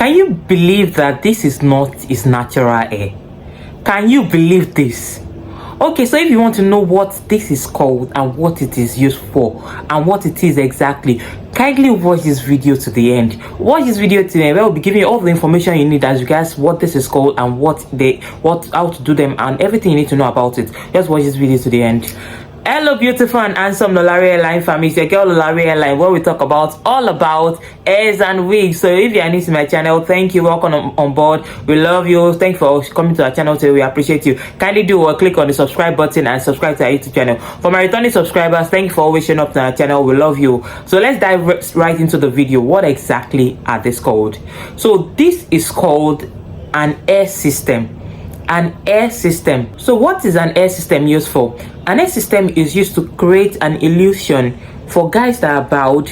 Can you believe that this is not his natural hair? Can you believe this? Okay, so if you want to know what this is called and what it is used for and what it is exactly, kindly watch this video to the end. Watch this video to the end. We'll be giving you all the information you need as regards what this is called and how to do them and everything you need to know about it. Just watch this video to the end. Hello beautiful and handsome Lolari Airline family, it's your girl Lolari Airline, where we talk about all about hairs and wigs. So if you are new to my channel, thank you, welcome on board. We love you, thanks for coming to our channel today, we appreciate you. Kindly do click on the subscribe button and subscribe to our YouTube channel. For my returning subscribers, thank you for always showing up to our channel, we love you. So let's dive right into the video. What exactly are this called? So this is called an hair system. An hair system. So what is an hair system used for? An hair system is used to create an illusion for guys that are bald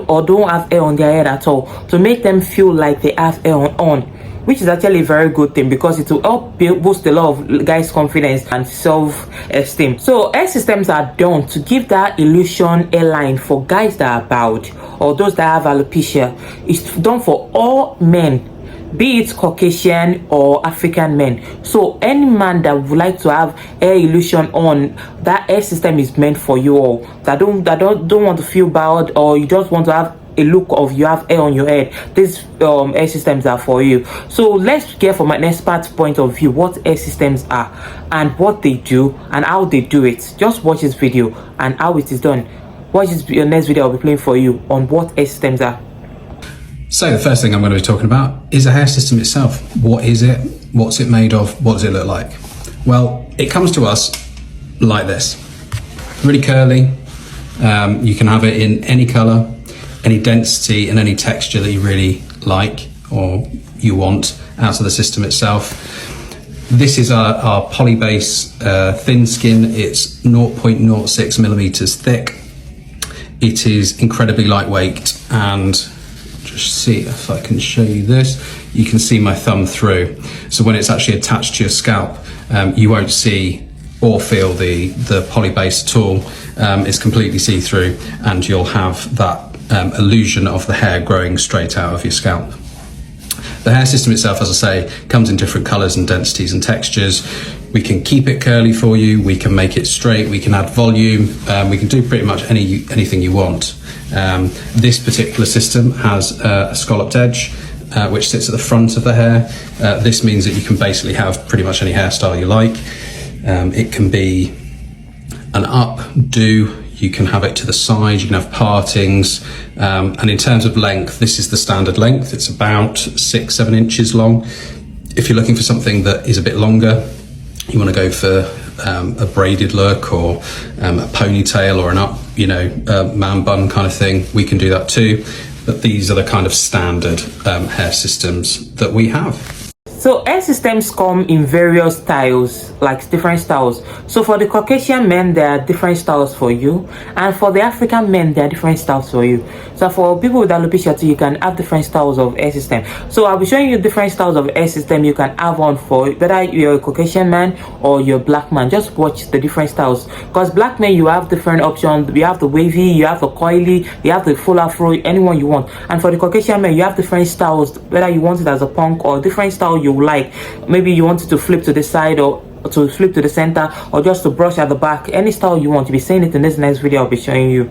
or don't have hair on their head at all, to make them feel like they have hair on, which is actually a very good thing because it will help boost a lot of guys' confidence and self-esteem. So hair systems are done to give that illusion hairline for guys that are bald or those that have alopecia. It's done for all men, be it Caucasian or African men. So any man that would like to have hair illusion on, that hair system is meant for you all. That don't want to feel bad, or you just want to have a look of you have hair on your head. These hair systems are for you. So let's get from an expert point of view what hair systems are and what they do and how they do it. Just watch this video and how it is done. Watch this next video I'll be playing for you on what hair systems are. So the first thing I'm going to be talking about is a hair system itself. What is it? What's it made of? What does it look like? Well, it comes to us like this. Really curly. You can have it in any color, any density and any texture that you really like or you want out of the system itself. This is our polybase thin skin. It's 0.06 millimeters thick. It is incredibly lightweight, and just see if I can show you this. You can see my thumb through. So when it's actually attached to your scalp, you won't see or feel the polybase at all. It's completely see-through, and you'll have that illusion of the hair growing straight out of your scalp. The hair system itself, as I say, comes in different colors and densities and textures. We can keep it curly for you, we can make it straight, we can add volume, we can do pretty much anything you want. This particular system has a scalloped edge, which sits at the front of the hair. This means that you can basically have pretty much any hairstyle you like. It can be an updo, you can have it to the side, you can have partings, and in terms of length, this is the standard length. It's about 6-7 inches long. If you're looking for something that is a bit longer, you want to go for a braided look or a ponytail or an up, man bun kind of thing, we can do that too. But these are the kind of standard hair systems that we have. So hair systems come in various styles, like different styles. So for the Caucasian men, there are different styles for you, and for the African men, there are different styles for you. So for people with alopecia too, you can have different styles of hair system. So I'll be showing you different styles of hair system you can have on for whether you're a Caucasian man or you're a black man. Just watch the different styles, because black men, you have different options. You have the wavy, you have the coily, you have the full afro, anyone you want. And for the Caucasian men, you have different styles, whether you want it as a punk or different style you like. Maybe you want it to flip to the side or to flip to the center, or just to brush at the back. Any style you want. You'll be seeing it in this next video I'll be showing you.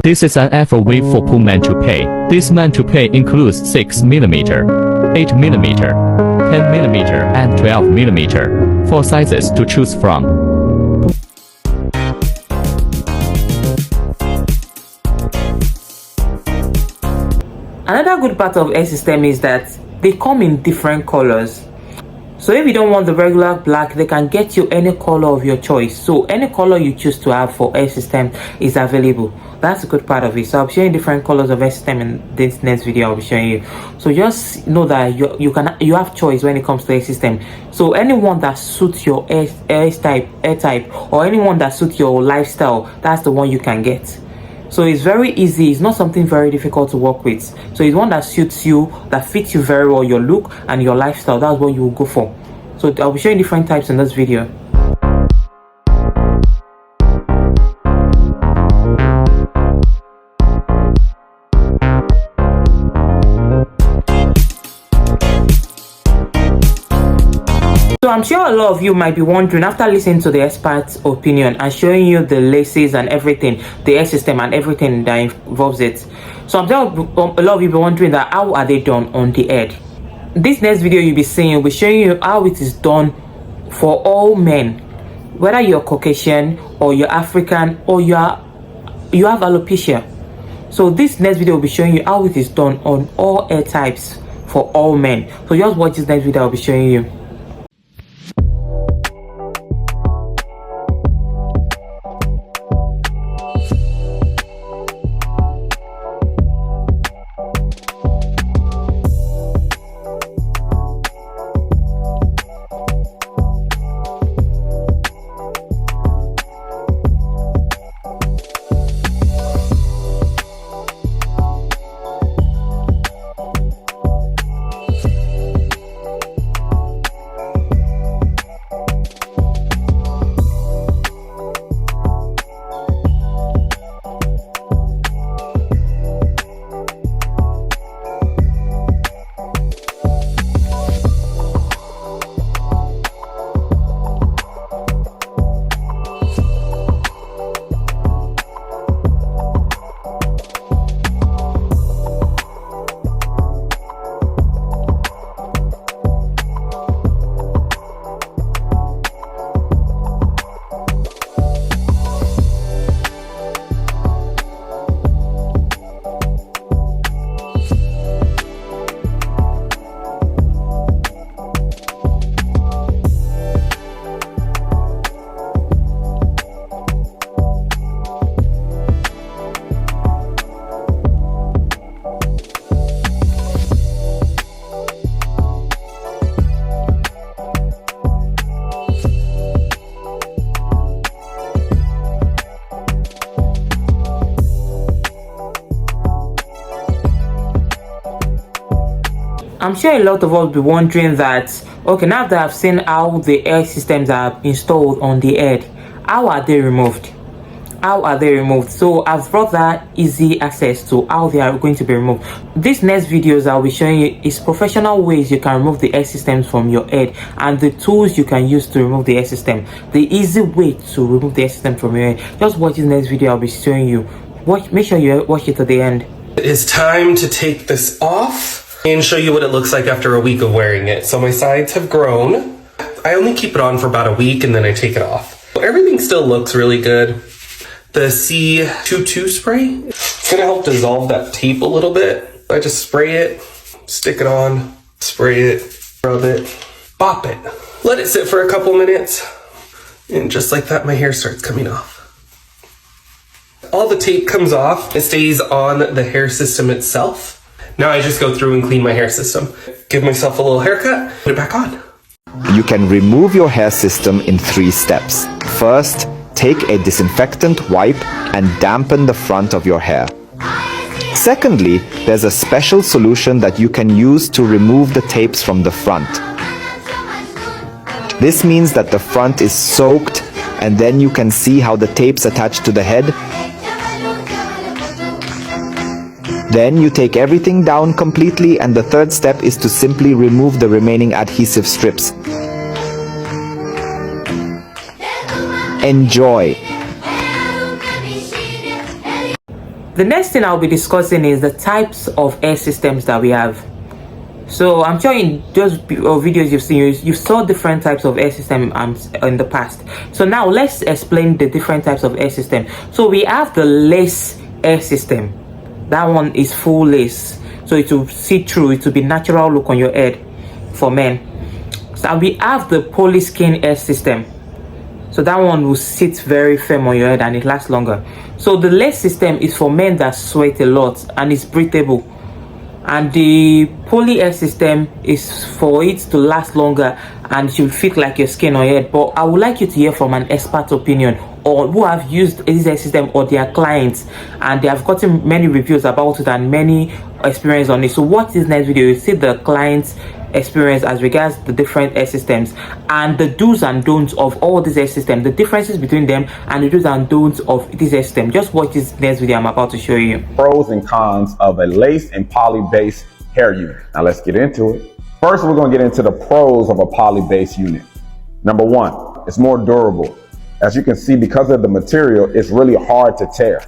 This is an Afro wave for pool man toupee. This man toupee includes 6mm, 8mm, 10mm and 12mm, 4 sizes to choose from. Another good part of hair system is that they come in different colors. So if you don't want the regular black, they can get you any color of your choice. So any color you choose to have for hair system is available. That's a good part of it. So I'll be showing different colors of hair system in this next video I'll be showing you. So just know that you have choice when it comes to hair system. So anyone that suits your hair type or anyone that suits your lifestyle, that's the one you can get. So it's very easy. It's not something very difficult to work with. So it's one that suits you, that fits you very well, your look and your lifestyle. That's what you will go for. So I'll be showing different types in this video. I'm sure a lot of you might be wondering, after listening to the expert's opinion and showing you the laces and everything, the air system and everything that involves it. So I'm sure a lot of you be wondering that how are they done on the head. This next video you'll be seeing will be showing you how it is done for all men, whether you're Caucasian or you're African or you have alopecia. So this next video will be showing you how it is done on all hair types for all men. So just watch this next video I'll be showing you. I'm sure a lot of us will be wondering that, okay, now that I've seen how the air systems are installed on the head, how are they removed? How are they removed? So I've brought that easy access to how they are going to be removed. These next videos I'll be showing you is professional ways you can remove the air systems from your head and the tools you can use to remove the air system. The easy way to remove the air system from your head. Just watch this next video I'll be showing you. Make sure you watch it to the end. It's time to take this off and show you what it looks like after a week of wearing it. So my sides have grown. I only keep it on for about a week and then I take it off. Everything still looks really good. The C22 spray, it's gonna help dissolve that tape a little bit. I just spray it, stick it on, spray it, rub it, bop it. Let it sit for a couple minutes, and just like that, my hair starts coming off. All the tape comes off. It stays on the hair system itself. Now I just go through and clean my hair system. Give myself a little haircut, put it back on. You can remove your hair system in 3 steps. First, take a disinfectant wipe and dampen the front of your hair. Secondly, there's a special solution that you can use to remove the tapes from the front. This means that the front is soaked and then you can see how the tapes attach to the head. Then you take everything down completely, and the third step is to simply remove the remaining adhesive strips. Enjoy! The next thing I'll be discussing is the types of air systems that we have. So I'm sure in those videos you've seen, you saw different types of air systems in the past. So now let's explain the different types of air system. So we have the lace air system. That one is full lace, so it will see through. It will be natural look on your head for men. So we have the poly skin air system. So that one will sit very firm on your head and it lasts longer. So the lace system is for men that sweat a lot and it's breathable. And the poly air system is for it to last longer and it should fit like your skin on your head. But I would like you to hear from an expert opinion, or who have used this air system or their clients and they have gotten many reviews about it and many experience on it. So watch this next video, you see the client's experience as regards the different air systems and the do's and don'ts of all these air systems, the differences between them and the do's and don'ts of this air system. Just watch this next video I'm about to show you. Pros and cons of a lace and poly base hair unit. Now let's get into it. First, we're going to get into the pros of a poly base unit. Number one, it's more durable. As you can see, because of the material, it's really hard to tear.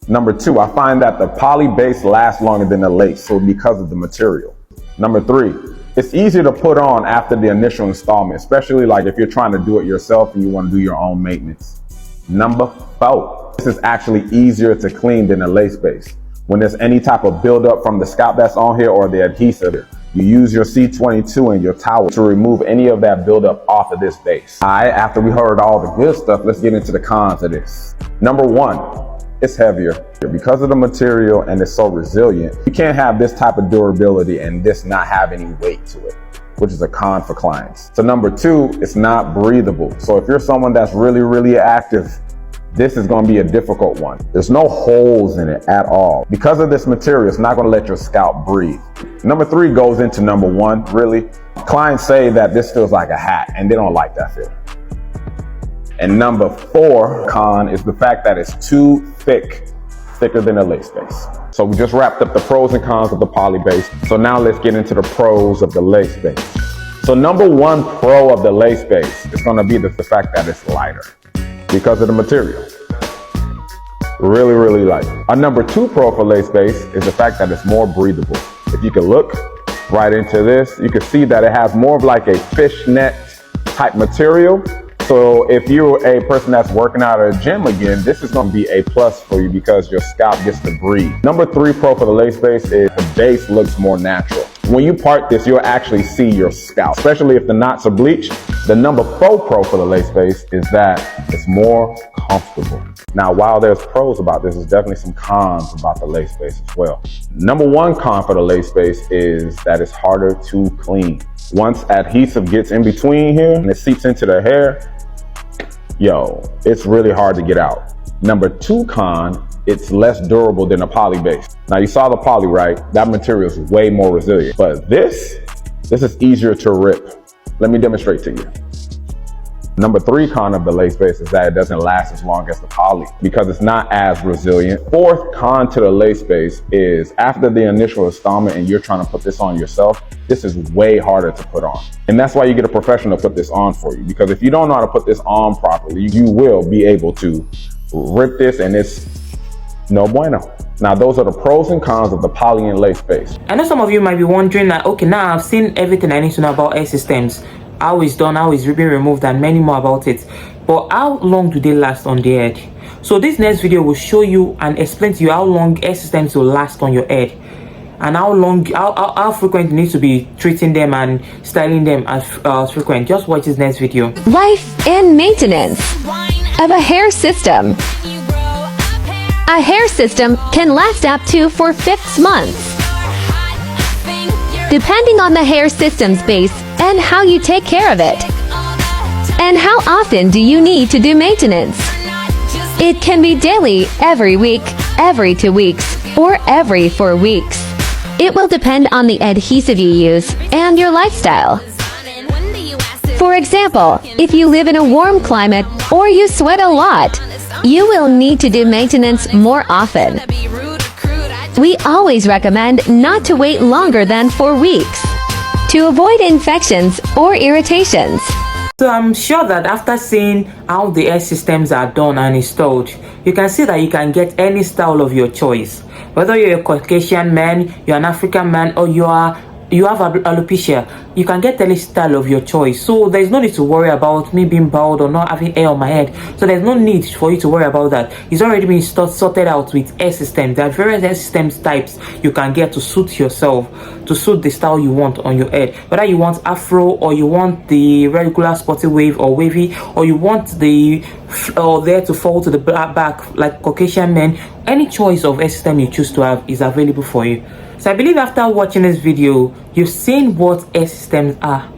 Number two, I find that the poly base lasts longer than the lace, so because of the material. Number three, it's easier to put on after the initial installment, especially like if you're trying to do it yourself and you want to do your own maintenance. Number four, this is actually easier to clean than a lace base. When there's any type of buildup from the scalp that's on here or the adhesive, you use your C22 and your towel to remove any of that buildup off of this base. All right, after we heard all the good stuff, let's get into the cons of this. Number one, it's heavier. Because of the material and it's so resilient, you can't have this type of durability and this not have any weight to it, which is a con for clients. So number two, it's not breathable. So if you're someone that's really, really active, this is going to be a difficult one. There's no holes in it at all. Because of this material, it's not going to let your scalp breathe. Number three goes into number one, really. Clients say that this feels like a hat and they don't like that feeling. And number four con is the fact that it's too thick, thicker than a lace base. So we just wrapped up the pros and cons of the poly base. So now let's get into the pros of the lace base. So number one pro of the lace base is going to be the fact that it's lighter because of the material. Really, really light. Our number two pro for lace base is the fact that it's more breathable. If you can look right into this, you can see that it has more of like a fishnet type material. So if you're a person that's working out at a gym again, this is going to be a plus for you because your scalp gets to breathe. Number three pro for the lace base is the base looks more natural. When you part this, you'll actually see your scalp, especially if the knots are bleached. The number four pro for the lace base is that it's more comfortable. Now, while there's pros about this, there's definitely some cons about the lace base as well. Number one con for the lace base is that it's harder to clean. Once adhesive gets in between here and it seeps into the hair, it's really hard to get out. Number two con, it's less durable than a poly base. Now you saw the poly, right? That material is way more resilient, but this is easier to rip. Let me demonstrate to you. Number three con of the lace base is that it doesn't last as long as the poly because it's not as resilient. Fourth con to the lace base is after the initial installment and you're trying to put this on yourself, this is way harder to put on. And that's why you get a professional to put this on for you, because if you don't know how to put this on properly, you will be able to rip this and it's no bueno. Now, those are the pros and cons of the poly and lace base. I know some of you might be wondering that, okay, now I've seen everything I need to know about air systems, how it's done, how it's being removed, and many more about it. But how long do they last on the head? So this next video will show you and explain to you how long air systems will last on your head, and how frequent you need to be treating them and styling them as frequent. Just watch this next video. Life and maintenance of a hair system. A hair system can last up to 6 months, depending on the hair system's base and how you take care of it. And how often do you need to do maintenance? It can be daily, every week, every 2 weeks, or every 4 weeks. It will depend on the adhesive you use and your lifestyle. For example, if you live in a warm climate or you sweat a lot, you will need to do maintenance more often. We always recommend not to wait longer than 4 weeks to avoid infections or irritations. So I'm sure that after seeing how the air systems are done and installed, you can see that you can get any style of your choice. Whether you're a Caucasian man, you're an African man, or you have alopecia, you can get any style of your choice. So there's no need to worry about me being bald or not having hair on my head. So there's no need for you to worry about that. It's already been sorted out with air systems. There are various air systems types you can get to suit yourself, to suit the style you want on your head. Whether you want afro, or you want the regular spotty wave or wavy, or you want the there to fall to the back like Caucasian men, any choice of air system you choose to have is available for you. So I believe after watching this video, you've seen what air systems are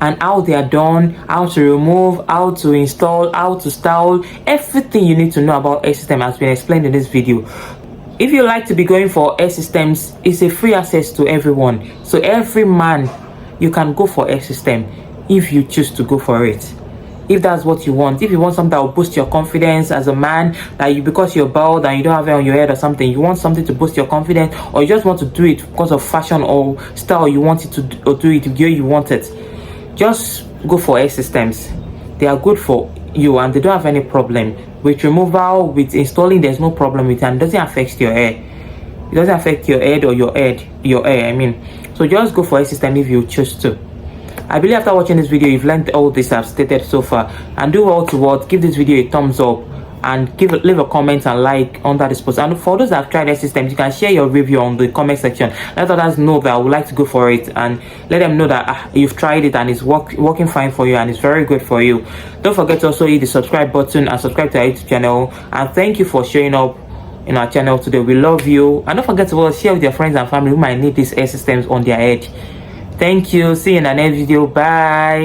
and how they are done, how to remove, how to install, how to style. Everything you need to know about air system has been explained in this video. If you like to be going for air systems, it's a free access to everyone. So every man, you can go for air system if you choose to go for it. If that's what you want, if you want something that will boost your confidence as a man, that you, because you're bald and you don't have hair on your head or something, you want something to boost your confidence, or you just want to do it because of fashion or style, you want it to do it the way you want it, just go for hair systems. They are good for you and they don't have any problem with removal, with installing. There's no problem with it, and it doesn't affect your hair. It doesn't affect your head or your hair, I mean. So just go for hair system if you choose to. I believe after watching this video you've learned all this I've stated so far, and do well to what, give this video a thumbs up and leave a comment and like under this post. And for those that have tried their systems, you can share your review on the comment section. Let others know that I would like to go for it, and let them know that you've tried it and it's working fine for you and it's very good for you. Don't forget to also hit the subscribe button and subscribe to our YouTube channel. And thank you for showing up in our channel today. We love you, and don't forget to share with your friends and family who might need these hair systems on their head. Thank you. See you in the next video. Bye.